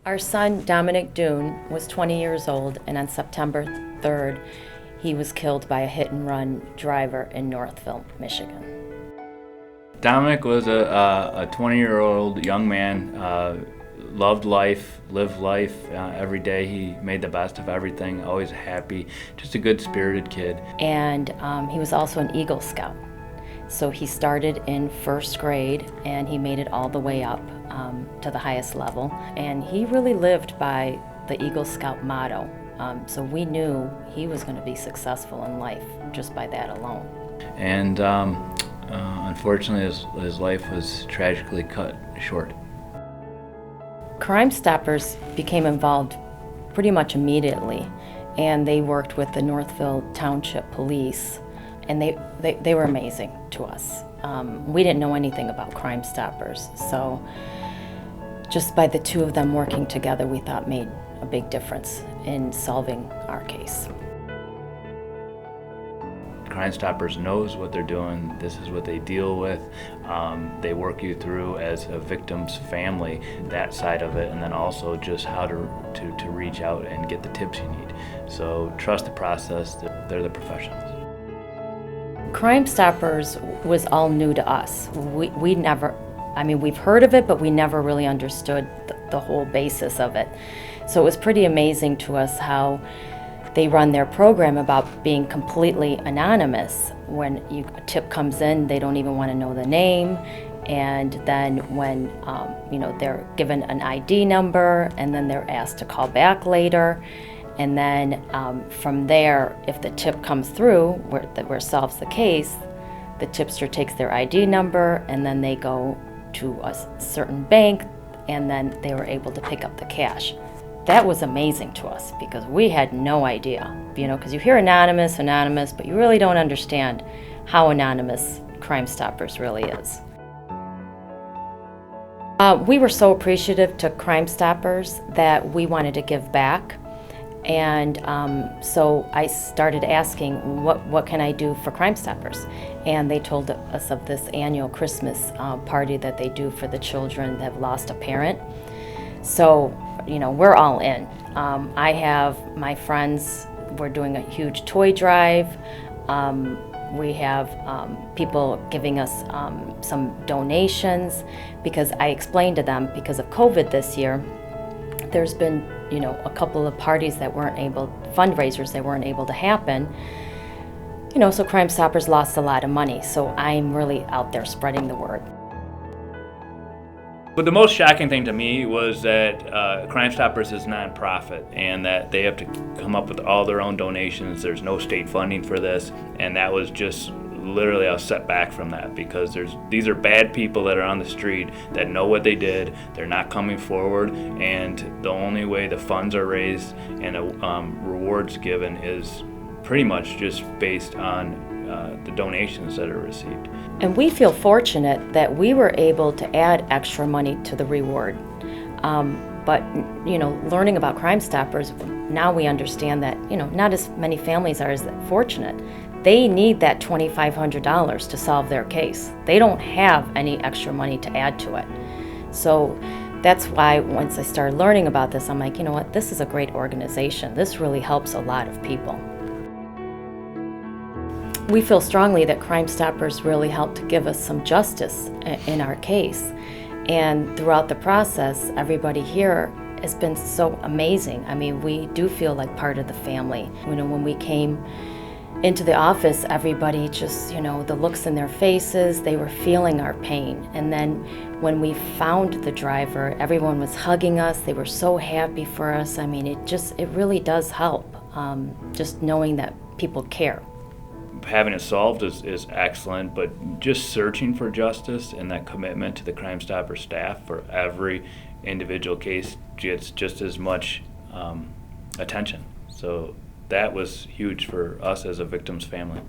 Our son, Dominic Duhn, was 20 years old, and on September 3rd, he was killed by a hit-and-run driver in Northville, Michigan. Dominic was a 20-year-old young man, loved life, lived life every day. He made the best of everything, always happy, just a good-spirited kid. And he was also an Eagle Scout. So he started in first grade, and he made it all the way up to the highest level. And he really lived by the Eagle Scout motto. So we knew he was going to be successful in life just by that alone. And unfortunately, his life was tragically cut short. Crime Stoppers became involved pretty much immediately, and they worked with the Northville Township Police, and they were amazing to us. We didn't know anything about Crime Stoppers, so just by the two of them working together, we thought made a big difference in solving our case. Crime Stoppers knows what they're doing. This is what they deal with. They work you through as a victim's family, that side of it, and then also just how to reach out and get the tips you need. So trust the process. They're the professionals. Crime Stoppers was all new to us. We never, we've heard of it, but we never really understood the whole basis of it. So it was pretty amazing to us how they run their program about being completely anonymous. When a tip comes in, they don't even want to know the name. And then when they're given an ID number, and then they're asked to call back later. And then from there, if the tip comes through where it solves the case, the tipster takes their ID number, and then they go to a certain bank, and then they were able to pick up the cash. That was amazing to us because we had no idea, because you hear anonymous, but you really don't understand how anonymous Crime Stoppers really is. We were so appreciative to Crime Stoppers that we wanted to give back. And so I started asking, what can I do for Crime Stoppers? And they told us of this annual Christmas party that they do for the children that have lost a parent. So, we're all in. I have my friends, we're doing a huge toy drive. We have people giving us some donations, because I explained to them, because of COVID this year, there's been a couple of parties that fundraisers that weren't able to happen. So Crime Stoppers lost a lot of money. So I'm really out there spreading the word. But the most shocking thing to me was that Crime Stoppers is a nonprofit, and that they have to come up with all their own donations. There's no state funding for this, and that was just literally a setback from that, because these are bad people that are on the street that know what they did. They're not coming forward, and the only way the funds are raised and rewards given is pretty much just based on the donations that are received. And we feel fortunate that we were able to add extra money to the reward. But learning about Crime Stoppers, now we understand that not as many families are as fortunate. They need that $2,500 to solve their case. They don't have any extra money to add to it. So that's why once I started learning about this, I'm like, this is a great organization. This really helps a lot of people. We feel strongly that Crime Stoppers really helped to give us some justice in our case. And throughout the process, everybody here has been so amazing. We do feel like part of the family. When we came into the office, everybody just, the looks in their faces, they were feeling our pain. And then when we found the driver, everyone was hugging us. They were so happy for us. It really does help, just knowing that people care. Having it solved is excellent, but just searching for justice and that commitment to the Crime Stopper staff for every individual case gets just as much attention. So that was huge for us as a victim's family.